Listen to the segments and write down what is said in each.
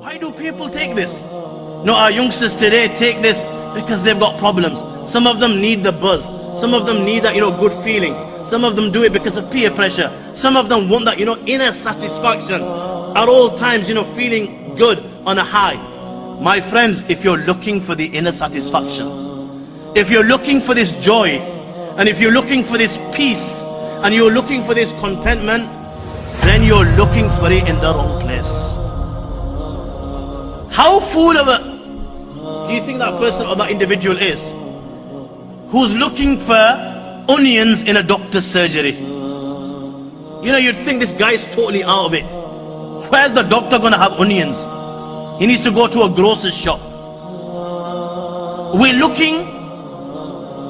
Why do people take this? No, our youngsters today take this because they've got problems. Some of them need the buzz. Some of them need that, good feeling. Some of them do it because of peer pressure. Some of them want that, inner satisfaction at all times, feeling good on a high. My friends, if you're looking for the inner satisfaction, if you're looking for this joy, and if you're looking for this peace, and you're looking for this contentment, then you're looking for it in the wrong place. How fool of a do you think that person or that individual is who's looking for onions in a doctor's surgery? You'd think this guy is totally out of it. Where's the doctor gonna have onions? He needs to go to a grocer's shop. We're looking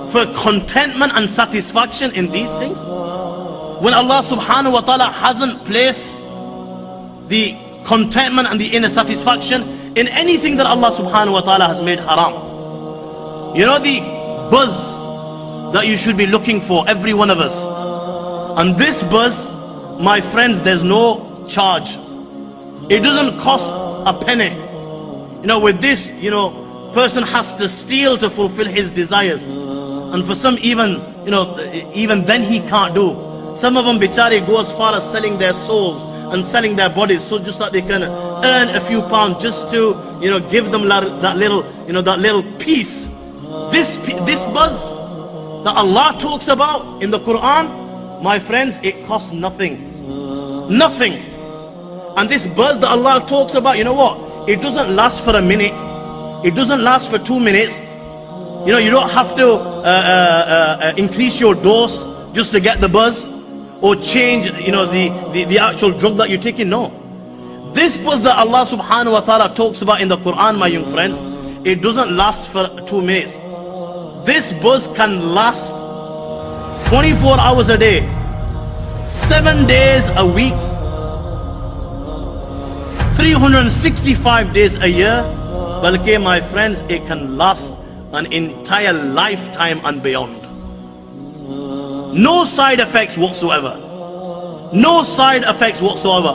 for contentment and satisfaction in these things, when Allah subhanahu wa ta'ala hasn't placed the contentment and the inner satisfaction in anything that Allah subhanahu wa ta'ala has made haram. The buzz that you should be looking for, every one of us. And this buzz, my friends, there's no charge. It doesn't cost a penny. With this, person has to steal to fulfill his desires. And for some even then he can't do. Some of them bichari go as far as selling their souls and selling their bodies, so just that they can earn a few pounds just to give them that little peace. This buzz that Allah talks about in the Quran, my friends, it costs nothing. Nothing. And this buzz that Allah talks about, it doesn't last for a minute. It doesn't last for 2 minutes. You don't have to increase your dose just to get the buzz, or change the actual drug that you're taking. No. This buzz that Allah subhanahu wa ta'ala talks about in the Quran, my young friends, it doesn't last for 2 minutes. This buzz can last 24 hours a day, 7 days a week, 365 days a year. Balki, my friends, it can last an entire lifetime and beyond. No side effects whatsoever. No side effects whatsoever.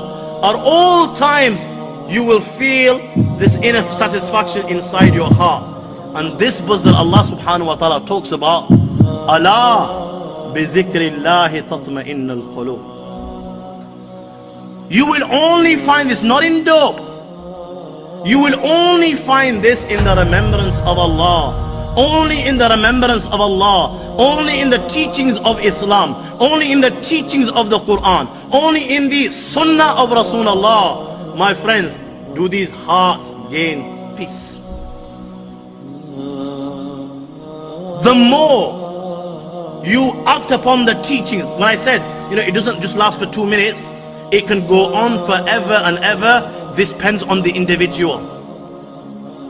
At all times you will feel this inner satisfaction inside your heart. And this buzz that Allah subhanahu wa ta'ala talks about, Allah bi dhikrillahi tatma'innal qulub. You will only find this not in dope. You will only find this in the remembrance of Allah. Only in the remembrance of Allah. Only in the teachings of Islam. Only in the teachings of the Quran. Only in the Sunnah of Rasulullah. My friends, do these hearts gain peace. The more you act upon the teachings, when I said, it doesn't just last for 2 minutes, it can go on forever and ever. This depends on the individual.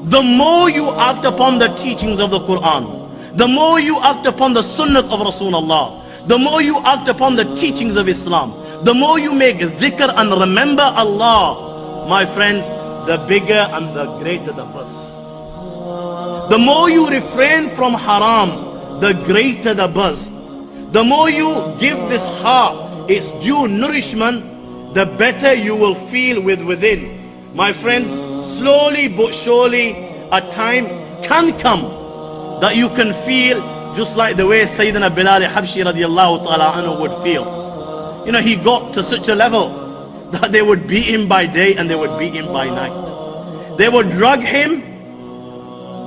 The more you act upon the teachings of the Quran, the more you act upon the Sunnah of Rasulullah, the more you act upon the teachings of Islam, the more you make dhikr and remember Allah, my friends, the bigger and the greater the buzz. The more you refrain from haram, the greater the buzz. The more you give this heart its due nourishment, the better you will feel within. My friends, slowly but surely a time can come that you can feel just like the way Sayyidina Bilal Habshi radiallahu ta'ala anhu would feel. He got to such a level that they would beat him by day and they would beat him by night. They would drag him,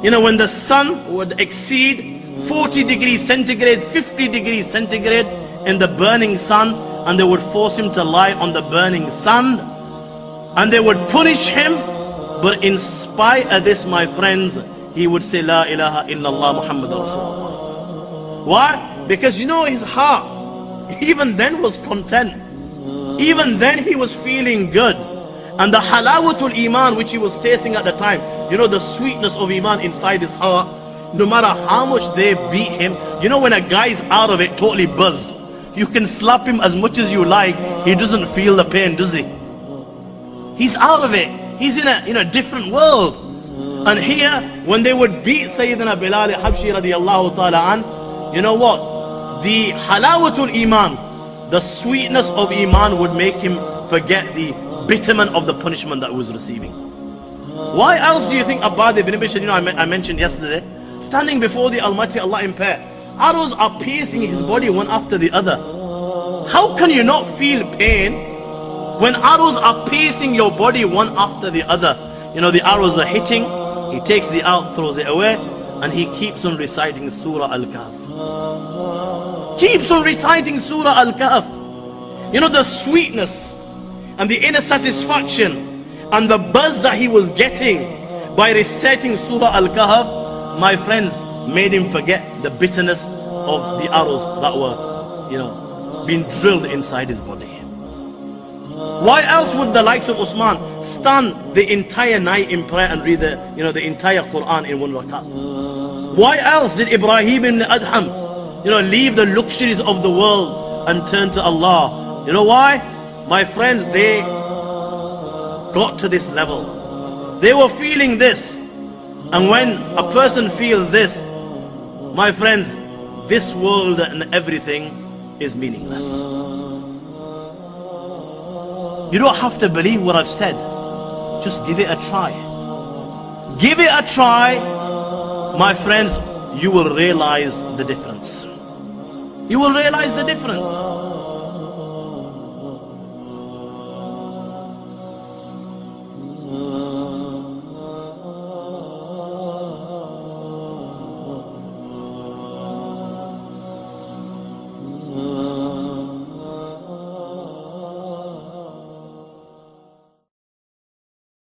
when the sun would exceed 40 degrees centigrade, 50 degrees centigrade in the burning sun, and they would force him to lie on the burning sand, and they would punish him. But in spite of this, my friends, he would say La ilaha illallah Muhammad Rasulullah. Why? Because his heart even then was content. Even then he was feeling good. And the halawatul iman which he was tasting at the time, the sweetness of iman inside his heart, no matter how much they beat him, when a guy's out of it, totally buzzed, you can slap him as much as you like, he doesn't feel the pain, does he? He's out of it. He's in a different world. And here, when they would beat Sayyidina Bilal Habshi radiallahu ta'ala an, you know what? The halawatul iman, the sweetness of iman would make him forget the bitterment of the punishment that he was receiving. Why else do you think Abbad ibn Bishr, I mentioned yesterday, standing before the Almighty Allah in prayer, arrows are piercing his body one after the other. How can you not feel pain when arrows are piercing your body one after the other? The arrows are hitting, he takes the arrow, throws it away, and he keeps on reciting Surah Al-Kahf. Keeps on reciting Surah Al-Kahf. The sweetness and the inner satisfaction and the buzz that he was getting by reciting Surah Al-Kahf, my friends, made him forget the bitterness of the arrows that were, being drilled inside his body. Why else would the likes of Usman stand the entire night in prayer and read the entire Quran in one rakat? Why else did Ibrahim ibn Adham, leave the luxuries of the world and turn to Allah? Why? My friends, they got to this level. They were feeling this. And when a person feels this, my friends, this world and everything is meaningless. You don't have to believe what I've said. Just give it a try. Give it a try, my friends. You will realize the difference. You will realize the difference.